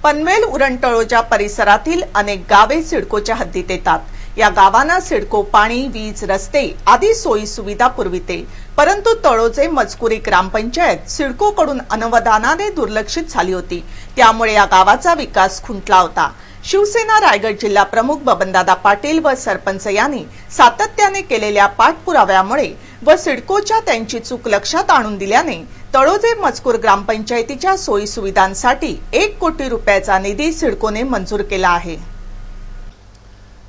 पनवेल उरण-तळोजा परिसरातील अनेक गावे सिडकोच्या हद्दीत येतात। या गावांना सिडको पाणी, वीज, रस्ते आदी सोयी सुविधा पुरविते, परंतु तळोजे मजकुरी ग्रामपंचायत सिडकोकडून अनवधानाने दुर्लक्षित झाली होती। त्यामुळे या गावाचा विकास खुंटला होता। शिवसेना रायगड जिल्हा प्रमुख बबनदादा पाटील व सरपंच यांनी सातत्याने केलेल्या पाठपुराव्यामुळे व सिडकोच्या त्यांची चूक लक्षात आणून दिल्याने तळोजे मजकूर ग्रामपंचायतीच्या सोयी सुविधांसाठी 1 कोटी रुपयाचा निधी सिडकोने मंजूर केला आहे।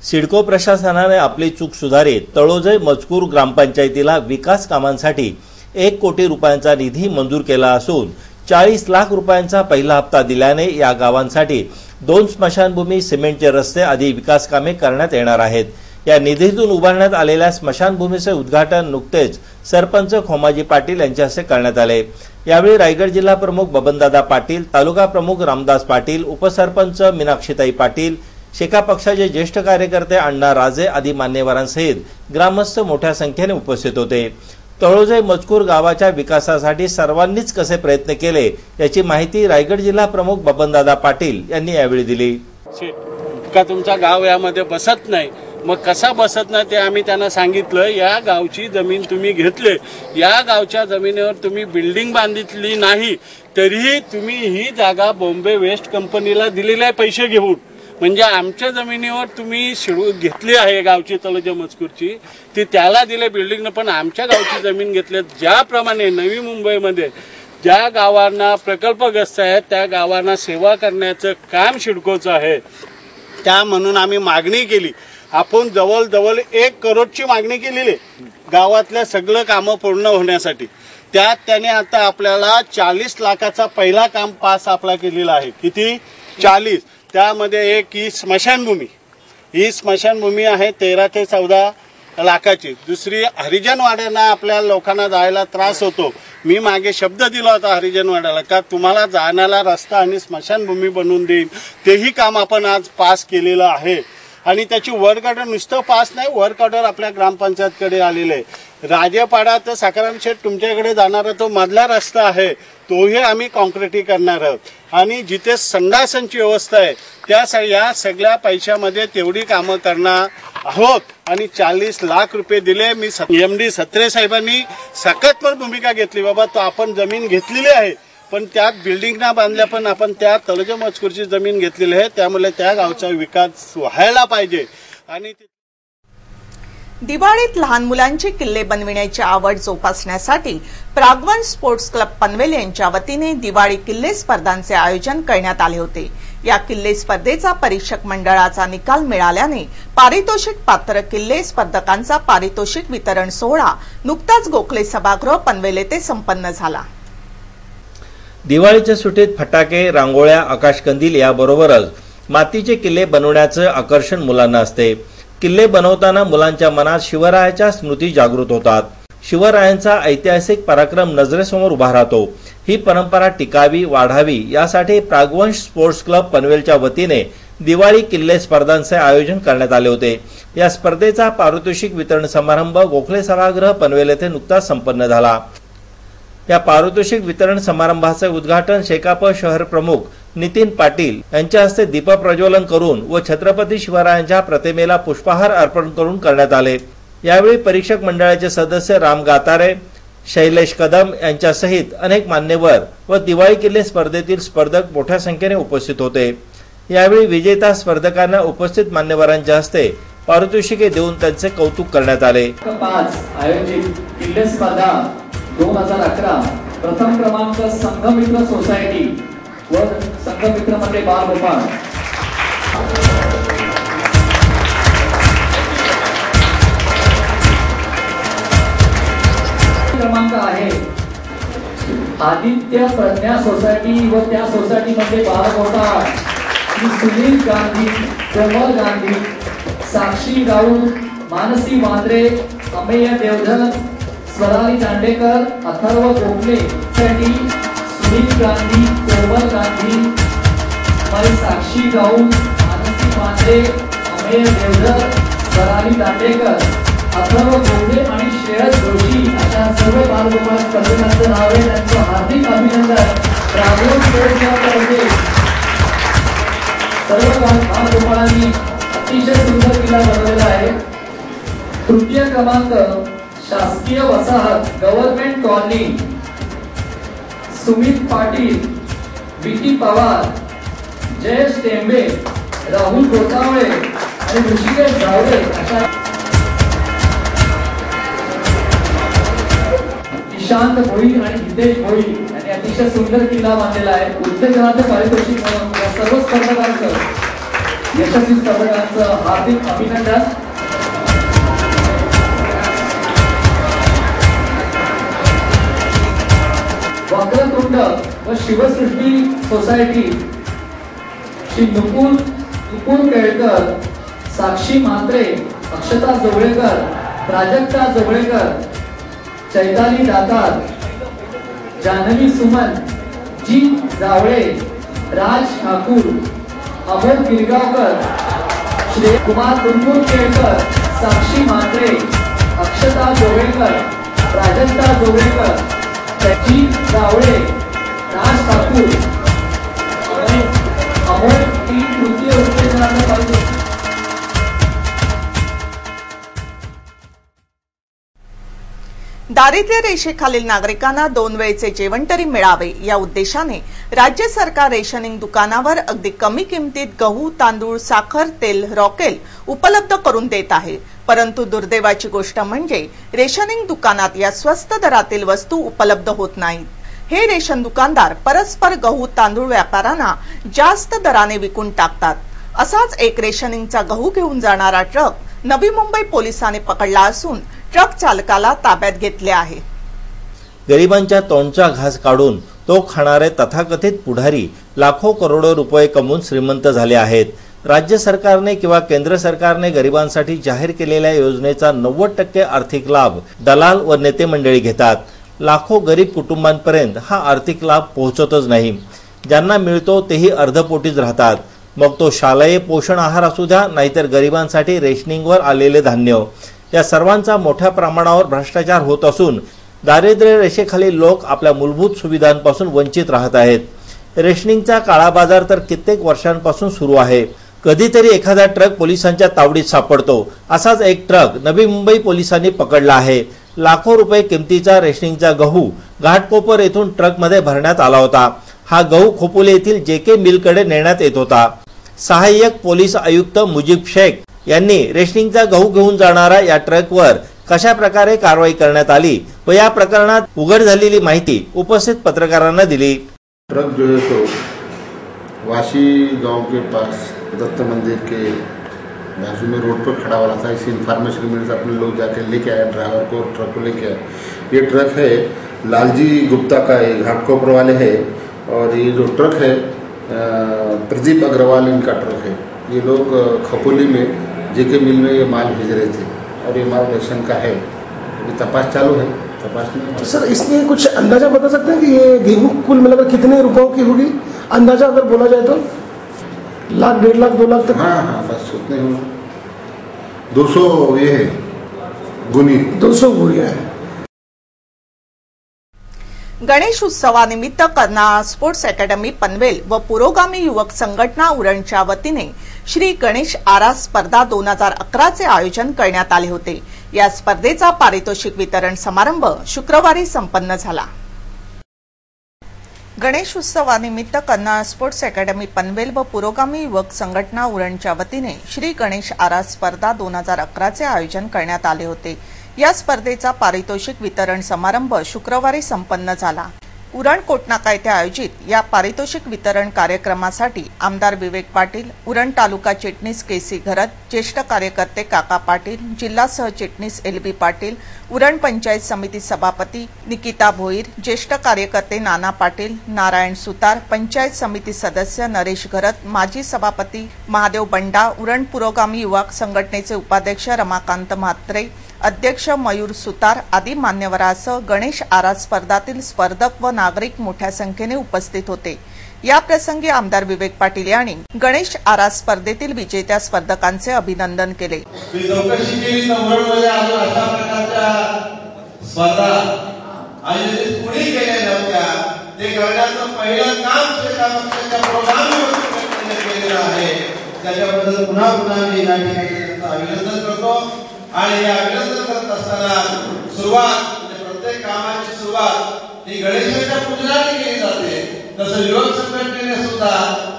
सिडको प्रशासनाने आपली चूक सुधारित तळोजे मजकूर ग्रामपंचायतीला विकास कामांसाठी 1 कोटी रुपयांचा निधी मंजूर केला असून 40 लाख रुपयांचा पहिला हप्ता दिल्याने या गावांसाठी 2 स्मशानभूमी, सिमेंटचे रस्ते आदी विकास कामे करण्यात येणार आहेत। या निधीतून उभारण्यात आलेल्या स्मशानभूमीचे उद्घाटन नुकतेच सरपंच खोमाजी पाटील यांच्या हस्ते करण्यात आले। यावेळी रायगड जिल्हा प्रमुख बबनदादा पाटील, तालुका प्रमुख रामदास पाटील, उपसरपंच मीनाक्षीताई पाटील, शेका पक्षाचे ज्येष्ठ कार्यकर्ते अण्णा राजे आदी मान्यवरांसहित ग्रामस्थ मोठ्या संख्येने उपस्थित होते। तळोजे मजकूर गावाच्या विकासासाठी सर्वांनीच कसे प्रयत्न केले याची माहिती रायगड जिल्हा प्रमुख बबनदादा पाटील यांनी यावेळी दिली। का तुमचा गाव यामध्ये बसत नाही, मग कसा बसत नाही ते आम्ही त्यांना सांगितलं। या गावची जमीन तुम्ही घेतले, या गावच्या जमिनीवर तुम्ही बिल्डिंग बांधितली नाही, तरीही तुम्ही ही जागा बॉम्बे वेस्ट कंपनीला दिलेले आहे पैसे घेऊन। म्हणजे आमच्या जमिनीवर तुम्ही घेतली आहे गावची तळोजा मजकूरची, ती त्याला दिले बिल्डिंग, पण आमच्या गावची जमीन घेतली। ज्याप्रमाणे नवी मुंबईमध्ये ज्या गावांना प्रकल्पग्रस्त आहेत त्या गावांना सेवा करण्याचं काम सिडकोचं आहे। त्या म्हणून आम्ही मागणी केली, आपण जवळजवळ 1 करोडची मागणी केलेली गावातल्या सगळं कामं पूर्ण होण्यासाठी। त्यात त्याने आता आपल्याला 40 लाखाचा पहिला काम पास आपला केलेला आहे। किती? 40। त्यामध्ये एक ही स्मशानभूमी, ही स्मशानभूमी आहे 13 ते 14 लाखाची। दुसरी हरिजनवाड्यांना आपल्या लोकांना जायला त्रास होतो, मी मागे शब्द दिला होता हरिजनवाड्याला का तुम्हाला जाण्याला रस्ता आणि स्मशानभूमी बनवून देईन, तेही काम आपण आज पास केलेलं आहे। आणि त्याची वर्क ऑर्डर नुसतं पास नाही, वर्क ऑर्डर आपल्या ग्रामपंचायतकडे आलेले आहे। राजेपाडा तर सकाराम शेठ तुमच्याकडे जाणारा तो मधला रस्ता आहे, तोही आम्ही कॉन्क्रीटी करणार आहोत। आणि जिथे संडासांची व्यवस्था आहे त्या या सगळ्या पैशामध्ये तेवढी कामं करणार आहोत। आणि 40 लाख रुपये दिले। मी MD सत्रे साहेबांनी सकारात्मक भूमिका घेतली, बाबा तो आपण जमीन घेतलेली आहे पण त्यात बिल्डिंग ना बांधल्या, पण आपण त्या तळोजा मजकूरची जमीन घेतलेली आहे, त्यामुळे त्या गावचा विकास व्हायला पाहिजे। आणि दिवाळीत लहान मुलांची किल्ले बनविण्याची आवड जोपासण्यासाठी प्रागवंश स्पोर्ट्स क्लब पनवेल यांच्या वतीने दिवाळी किल्ले स्पर्धांचे आयोजन करण्यात आले होते। या किल्ले स्पर्धेचा परीक्षक मंडळाचा निकाल मिळाल्याने पारितोषिक पात्र किल्ले स्पर्धकांचा पारितोषिक वितरण सोहळा नुकताच गोखले सभागृह पनवेल येथे संपन्न झाला। दिवाळीच्या सुट्टीत फटाके, रांगोळ्या, आकाशकंदील याबरोबरच मातीचे किल्ले बनवण्याचं आकर्षण मुलांना असते। किल्ले बनवताना मुलांच्या मनात शिवरायाच्या स्मृती जागृत होतात। शिवरायांचा ऐतिहासिक पराक्रम नजरेसमोर उभा राहतो। ही परंपरा टिकावी, वाढावी यासाठी प्रागवंश स्पोर्ट्स क्लब पनवेलच्या वतीने दिवाळी किल्ले स्पर्धांचे आयोजन करण्यात आले होते। या स्पर्धेचा पारितोषिक वितरण समारंभ गोखले सभागृह पनवेल येथे नुकताच संपन्न झाला। या पारितोषिक वितरण समारंभाचे उद्घाटन शेकाप शहर प्रमुख नितीन पाटील यांच्या हस्ते दीप प्रज्वलन करून व छत्रपती शिवरायांच्या प्रतिमेला पुष्पहार अर्पण करून करण्यात आले। यावेळी परीक्षक मंडळाचे सदस्य राम गातारे, शैलेश कदम यांच्यासहित अनेक मान्यवर व दिवाळी किल्ले स्पर्धेतील स्पर्धक मोठ्या संख्येने उपस्थित होते। यावेळी विजेता स्पर्धकांना उपस्थित मान्यवरांच्या हस्ते पारितोषिके देऊन त्यांचे कौतुक करण्यात आले। 5 आयोजित किल्ले स्पर्धा 2011 प्रथम क्रमांक संघमित्र सोसायटी व संघमित्र मध्ये बालगोपाळ क्रमांक आहे आदित्य प्रज्ञा सोसायटी व त्या सोसायटी मध्ये बालगोपाळ सुनील गांधी, कोमल गांधी, साक्षी राऊत, मानसी वांद्रे, अमेय देवधर, स्वराली दांडेकर, अथर्व गोखले साठी सुनील गांधी, कोमल गांधी, साक्षी राऊत, मानसी वांद्रे, अमेय देवधर, स्वराली दांडेकर, अथर्व गोखले आणि श्रेयस जोशी अशा सर्व बालगोपाळ स्पर्धकांचं नाव आहे। त्यांचं हार्दिक अभिनंदन। प्रागवंश स्पोर्ट्स क्लब बाळगोपाळांनी अतिशय सुंदर किल्ला बनवलेला आहे। तृतीय क्रमांक शासकीय वसाहत गव्हर्नमेंट कॉलनी, सुमित पाटील, विकी पवार, जयेश टेंबे, राहुल गोसावळे आणि ऋषिकेश जावळे अशा ईशांत भोई आणि हितेश भोई यांनी अतिशय सुंदर किल्ला बांधलेला आहे। उत्तेजनाचे पारितोषिक म्हणून या सर्व स्पर्धकांचं, यशस्वी स्पर्धकांचं हार्दिक अभिनंदन। वक्रतुंड व शिवसृष्टी सोसायटी श्री नुपूर केळकर, साक्षी मात्रे, अक्षता जोगळेकर, प्राजक्ता जोगळेकर, चैताली दातार, जानवी सुमन, जी जावळे, राज ठाकूर, अमोल गिरगावकर, श्री कुमार नुपूर केळकर, साक्षी मात्रे, अक्षता जोगळेकर, प्राजक्ता जोगळेकर, जी जावळे, राज ठाकूर आणि अमोल की तृतीय उत्तेजनाचा पारितोषिक। दारिद्र्य रेषेखालील नागरिकांना 2 वेळचे जेवण तरी मिळावे या उद्देशाने राज्य सरकार रेशनिंग दुकानावर अगदी कमी किमतीत गहू, तांदूळ, साखर, तेल, रॉकेल उपलब्ध करून देत आहे। परंतु दुर्दैवाची गोष्ट म्हणजे रेशनिंग दुकानात या स्वस्त दरातील वस्तू उपलब्ध होत नाहीत। हे रेशन दुकानदार परस्पर गहू, तांदूळ व्यापाऱ्यांना जास्त दराने विकून टाकतात। असाच एक रेशनिंगचा गहू घेऊन जाणारा ट्रक नवी मुंबई पोलिसांनी पकडला असून ट्रक चालकाला ताब्यात घेतले आहे। गरिबांच्या तोंडचा घास काढून तो खाणारे तथाकथित पुढारी लाखो करोडो रुपये कमवून श्रीमंत झाले आहेत। राज्य सरकारने किंवा केंद्र सरकारने गरिबांसाठी जाहीर केलेल्या योजनेचा 90% आर्थिक लाभ दलाल व नेते मंडळी घेतात। लाखो गरीब कुटुंबांपर्यंत हा आर्थिक लाभ पोहोचतच नाही। ज्यांना मिळतो तेही अर्धपोटीच राहतात। मग तो शालेय पोषण आहार असू द्या, नाहीतर गरिबांसाठी रेशनिंगवर आलेले धान्य, या सर्वांचा मोठ्या प्रमाणावर भ्रष्टाचार होत असून दारिद्र्य रेषेखालील लोक आपल्या मूलभूत सुविधांपासून वंचित राहत आहेत। रेशनिंगचा काळा बाजार तर कित्येक वर्षांपासून सुरू आहे। कधीतरी एखादा ट्रक पोलिसांच्या तावडीत सापडतो। असाच एक ट्रक नवी मुंबई पोलिसांनी पकडला आहे। लाखो रुपये किमतीचा रेशनिंगचा गहू घाटकोपर येथून ट्रकमध्ये भरण्यात आला होता। हा गहू खोपोली येथील जेके मिलकडे नेण्यात येत होता। सहाय्यक पोलीस आयुक्त मुजीब शेख यांनी रेशनिंगचा गहू घेऊन जाणारा या ट्रकवर कशा प्रकारे कारवाई करण्यात आली व या प्रकरणात उघड झालेली माहिती उपस्थित पत्रकारांना दिली। ट्रक जो है तो वाशी गांव के पास दत्त मंदिर के बाजू में रोड पर खड़ा वाला था। इसी इन्फॉर्मेशन मिली, अपने लोग जाके लेके आए ड्राइवर को, ट्रक को लेके आए। ये ट्रक है लालजी गुप्ता का, ये घाटकोपर वाले है। और ये जो ट्रक है प्रदीप अग्रवाल इनका ट्रक है। ये लोग खपोली में जेके मिल में ये माल भेज रहे थे और ये माल रेशन का है। अभी तपास चालू है। तपास में सर इसमें कुछ अंदाजा बता सकते हैं कि ये गेहूँ कुल मिलाकर कितने रुपयों की होगी? अंदाजा अगर बोला जाए तो लाख, 1.5 लाख, 2 लाख तक। हाँ, बस उतने ही। 200 ये है गुनी, 200 गुड़िया है। गणेश उत्सवानिमित्त कर्नाळा स्पोर्ट्स अकॅडमी पनवेल व पुरोगामी युवक संघटना उरणच्या वतीने श्री गणेश आरास स्पर्धा 2011 चे आयोजन करण्यात आले होते। या स्पर्धेचा पारितोषिक वितरण समारंभ शुक्रवारी संपन्न झाला। गणेश उत्सवानिमित्त कर्नाळा स्पोर्ट्स अकॅडमी पनवेल व पुरोगामी युवक संघटना उरणच्या वतीने श्री गणेश आरास स्पर्धा 2011 चे आयोजन करण्यात आले होते। या स्पर्धेचा पारितोषिक वितरण समारंभ शुक्रवारी संपन्न झाला। उरण कोटनाका येथे आयोजित या पारितोषिक वितरण कार्यक्रमासाठी आमदार विवेक पाटील, उरण तालुका चिटणीस केसी घरत, ज्येष्ठ कार्यकर्ते काका पाटील, जिल्हा सहचिटणीस एलबी पाटील, उरण पंचायत समिती सभापती निकिता भोईर, ज्येष्ठ कार्यकर्ते नाना पाटील, नारायण सुतार, पंचायत समिती सदस्य नरेश घरत, माजी सभापती महादेव बंडा, उरण पुरोगामी युवक संघटनेचे उपाध्यक्ष रमाकांत म्हात्रे, अध्यक्ष मयूर सुतार आदी मान्यवरांसह गणेश आरास स्पर्धातील स्पर्धक व नागरिक मोठ्या संख्येने उपस्थित होते। या प्रसंगी आमदार विवेक पाटील यांनी गणेश आरास स्पर्धेतील विजेत्या स्पर्धकांचे अभिनंदन केले। त्याच्याबद्दल पुन्हा पुन्हा मी या ठिकाणी त्यांचं अभिनंदन करतो। आणि हे अभिनंदन करत असताना सुरुवात प्रत्येक कामाची सुरुवात ही गणेशाच्या पूजनाने केली जाते। तसं युवक संघटनेने सुद्धा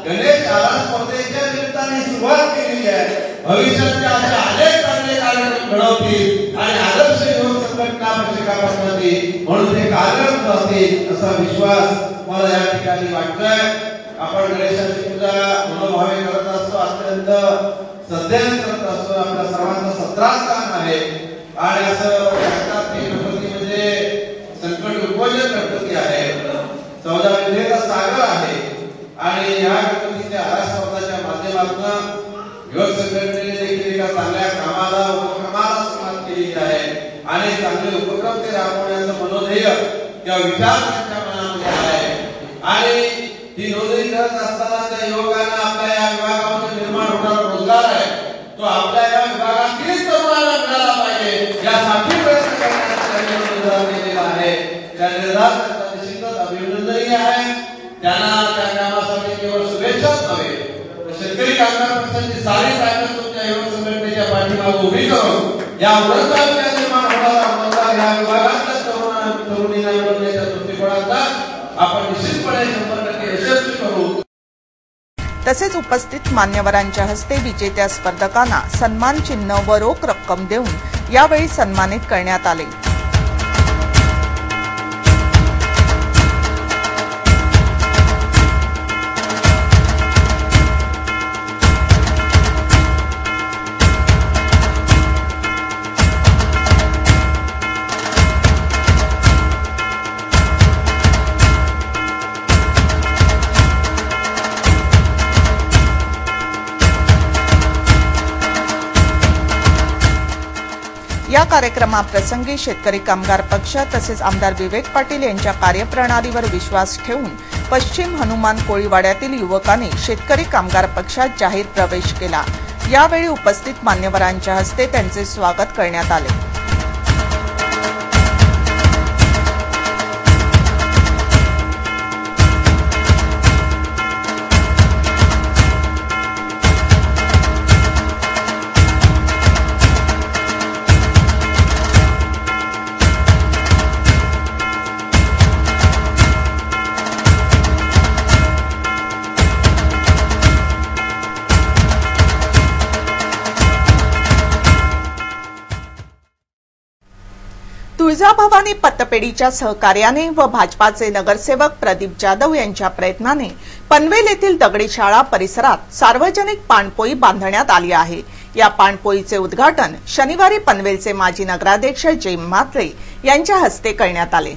गणेश आरास स्पर्धेच्या निमित्ताने सुरुवात केलेली आहे। भविष्यात असे अनेक चांगले कार्यक्रम घडवतील आणि आदर्श युवक संघटना प्रशिक्षकांसाठी म्हणून ते कार्यरत राहतील असा विश्वास मला या ठिकाणी वाटतोय। आपण गणेशाची पूजा मनोभावे करत असतो, अत्यंत श्रद्धेने करत असतो। आपल्या सर्वांचं सत्रात काम आहे आणि असं म्हणतात की गणपती म्हणजे संकट विमोचक गणपती आहे, 14 विद्येचा सागर आहे। आणि या गणपतीच्या आरास स्पर्धाच्या माध्यमातून युवक संघटनेने देखील एका चांगल्या कामाला उपक्रमाला सुरुवात केलेली आहे आणि चांगले उपक्रम ते राबवण्याचं मनोध्येय किंवा विचार त्यांच्या मनामध्ये आहे। आणि ही नोंदणी करत असताना त्या युवकांना आपल्या या विभागामध्ये निर्माण होणारा रोजगार आहे तो आपल्या या विभागातील तरुणांना मिळाला पाहिजे यासाठी प्रयत्न करण्याचा निर्धार केलेला आहे। त्या निर्धाराचा निश्चितच अभिनंदनीय आहे। त्यांना त्या कामासाठी केवळ शुभेच्छाच नव्हे तर शेतकरी कामगार पक्षाची सारी ताकद तुमच्या युवक संघटनेच्या पाठीमागे उभी करून या वृत्तांच्या निर्माण होणारा रोजगार या विभागातल्या तरुणींना मिळवण्याच्या दृष्टिकोनाचा आपण निश्चितपणे 100% यशस्वी करू। तसेच उपस्थित मान्यवरांच्या हस्ते विजेत्या स्पर्धकांना सन्मान चिन्ह व रोख रक्कम देऊन यावेळी सन्मानित करण्यात आले। या कार्यक्रमाप्रसंगी शेतकरी कामगार पक्ष तसेच आमदार विवेक पाटील यांच्या कार्यप्रणालीवर विश्वास ठेवून पश्चिम हनुमान कोळीवाड्यातील युवकांनी शेतकरी कामगार पक्षात जाहीर प्रवेश केला। यावेळी उपस्थित मान्यवरांच्या हस्ते त्यांचे स्वागत करण्यात आले। तुळजाभवानी पतपेढीच्या सहकार्याने व भाजपाचे नगरसेवक प्रदीप जाधव यांच्या प्रयत्नाने पनवेल येथील दगडी शाळा परिसरात सार्वजनिक पाणपोई बांधण्यात आली आहे। या पाणपोईचे उद्घाटन शनिवारी पनवेलचे माजी नगराध्यक्ष जेम म्हात्रे यांच्या हस्ते करण्यात आले।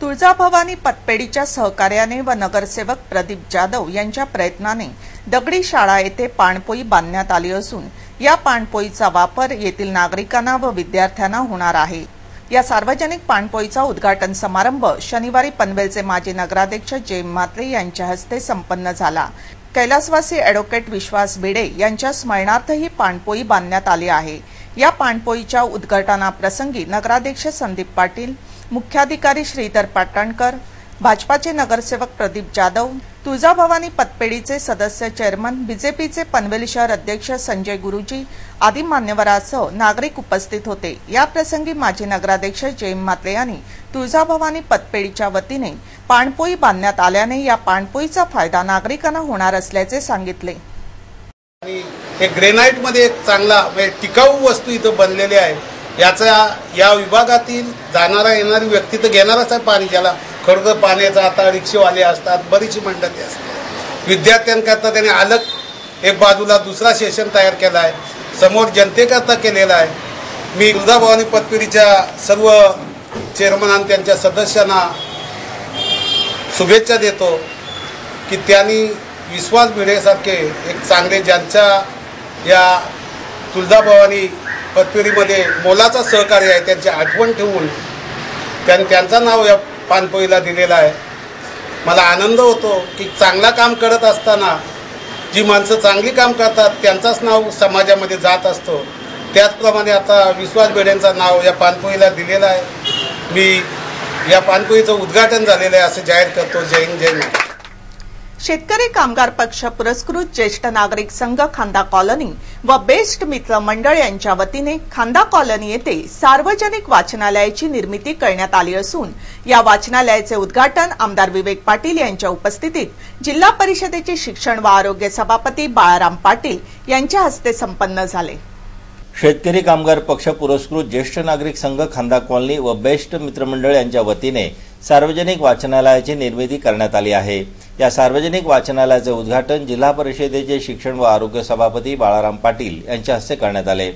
तुळजाभवानी पतपेढीच्या सहकार्याने व नगरसेवक प्रदीप जाधव यांच्या प्रयत्नाने दगडी शाळा येथे पाणपोई बांधण्यात आली असून या पाणपोईचा वापर येथील नागरिकांना व विद्यार्थ्यांना होणार आहे। या सार्वजनिक पाणपोईचा उद्घाटन समारंभ शनिवारी पनवेलचे माजी नगराध्यक्ष जेम म्हात्रे यांच्या हस्ते संपन्न झाला। कैलासवासी ॲडव्होकेट विश्वास भिडे यांच्या स्मरणार्थ ही पाणपोई बांधण्यात आली आहे। या पाणपोईच्या उद्घाटनाप्रसंगी नगराध्यक्ष संदीप पाटील, मुख्याधिकारी श्रीधर पाटणकर, भाजपाचे नगरसेवक प्रदीप जाधव, तुळजाभवानी पतपेढीचे सदस्य चेअरमन, बीजेपीचे पनवेल शहर अध्यक्ष संजय गुरुजी आदी मान्यवरांसह नागरिक उपस्थित होते। या प्रसंगी माजी नगराध्यक्ष जेम म्हात्रे यांनी तुळजाभवानी पतपेढीच्या वतीने पाणपोई बांधण्यात आल्याने या पाणपोईचा फायदा नागरिकांना होणार असल्याचे सांगितले। हे ग्रेनाइट मध्ये एक चांगला टिकाऊ वस्तू इथं बनलेली आहे। याचा या विभागातील जाणारा येणारी व्यक्ती तर घेणारच आहे पाणी, ज्याला खर्च पाण्याचा आता रिक्षेवाले असतात, बरीचशी मंडळी असतात। विद्यार्थ्यांकरता त्याने अलग एक बाजूला दुसरा सेशन तयार केला आहे, समोर जनतेकरता केलेला आहे। मी तुळजाभवानी पतपेढीच्या सर्व चेअरमन आणि त्यांच्या सदस्यांना शुभेच्छा देतो की त्यांनी विश्वास भिडेसारखे एक चांगले ज्यांच्या या तुळजाभवानी पतपेढीमध्ये मोलाचा सहकार्य आहे त्यांची आठवण ठेवून त्यांनी त्यांचं नाव या पाणपोईला दिलेलं आहे। मला आनंद होतो की चांगला काम करत असताना जी माणसं चांगली काम करतात त्यांचाच नाव समाजामध्ये जात असतो। त्याचप्रमाणे आता विश्वास भिडेंचं नाव या पाणपोईला दिलेलं आहे। मी या पाणपोईचं उद्घाटन झालेलं आहे असं जाहीर करतो। जय हिंद, जय महाराष्ट्र। शेतकरी कामगार पक्ष पुरस्कृत ज्येष्ठ नागरिक संघ खांदा कॉलनी व बेस्ट मित्र मंडळ यांच्या वतीने खांदा कॉलनी येथे सार्वजनिक वाचनालयाची निर्मिती करण्यात आली असून या वाचनालयाचे उद्घाटन आमदार विवेक पाटील यांच्या उपस्थितीत जिल्हा परिषदेचे शिक्षण व आरोग्य सभापती बाळाराम पाटील यांच्या हस्ते संपन्न झाले। शेतकरी कामगार पक्ष पुरस्कृत ज्येष्ठ नागरिक संघ खांदा कॉलनी व बेस्ट मित्रमंडळ यांच्या वतीने सार्वजनिक वाचनालयाची निर्मिती करण्यात आली आहे। या सार्वजनिक वाचनालयाचे उद्घाटन जिल्हा परिषदेचे शिक्षण व आरोग्य सभापती बाळाराम पाटील यांच्या हस्ते करण्यात आले।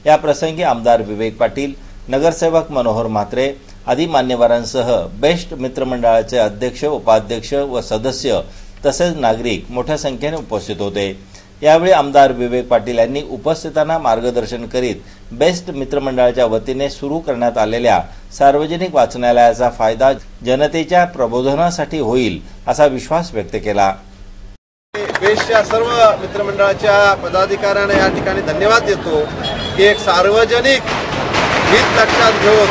या प्रसंगी आमदार विवेक पाटील, नगरसेवक मनोहर म्हात्रे आदी मान्यवरांसह बेस्ट मित्रमंडळाचे अध्यक्ष, उपाध्यक्ष व सदस्य तसेच नागरिक मोठ्या संख्येने उपस्थित होते। यावेळी आमदार विवेक पाटील यांनी उपस्थितांना मार्गदर्शन करीत बेस्ट मित्रमंडळाच्या वतीने सुरू करण्यात आलेल्या सार्वजनिक वाचनालयाचा फायदा जनतेच्या प्रबोधनासाठी होईल असा विश्वास व्यक्त केला। बेस्टच्या सर्व मित्रमंडळाच्या पदाधिकाऱ्यांना या ठिकाणी धन्यवाद देतो की एक सार्वजनिक हित लक्षात घेऊन,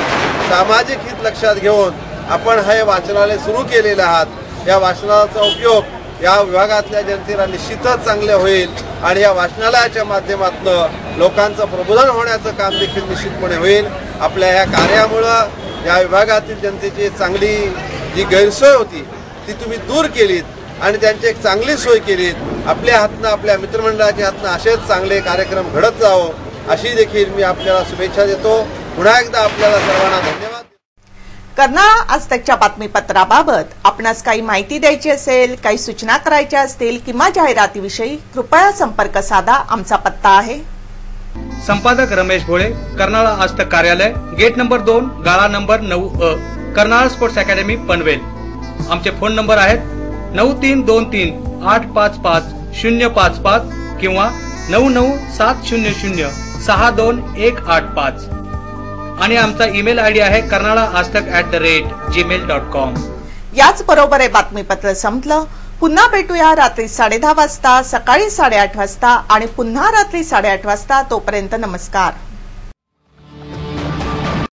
सामाजिक हित लक्षात घेऊन आपण हे वाचनालय सुरू केलेले आहात। या वाचनालयाचा उपयोग या विभागातल्या जनतेला निश्चितच चांगले होईल आणि या वाचनालयाच्या माध्यमातून लोकांचं प्रबोधन होण्याचं काम देखील निश्चितपणे होईल। आपल्या या कार्यामुळं या विभागातील जनतेची चांगली जी गैरसोय होती ती तुम्ही दूर केलीत आणि त्यांची एक चांगली सोय केलीत। आपल्या हातनं, आपल्या मित्रमंडळाच्या हातनं असेच चांगले कार्यक्रम घडत जावो अशी देखील मी आपल्याला शुभेच्छा देतो। पुन्हा एकदा आपल्याला सर्वांना धन्यवाद। कर्नाळा आजतकच्या बातमीपत्राबाबत आपणास काही माहिती द्यायची असेल, काही सूचना करायच्या असतील किंवा जाहिरातीविषयी कृपया संपर्क साधा। आमचा पत्ता आहे संपादक रमेश भोळे, कर्नाळा आजतक कार्यालय, गेट नंबर 2, गाळा number 9A, Karnala sports academy Panvel. आमचे फोन नंबर आहेत 9323855055 किंवा 9970062185 आणि आमचा ईमेल आयडी आहे karnalaaztak@gmail.com। याच बरोबर हे बातमीपत्र संपलं। पुन्हा भेटूया रात्री 10:30 वाजता, सकाळी 8:30 वाजता आणि पुन्हा रात्री 8:30 वाजता। तोपर्यंत नमस्कार।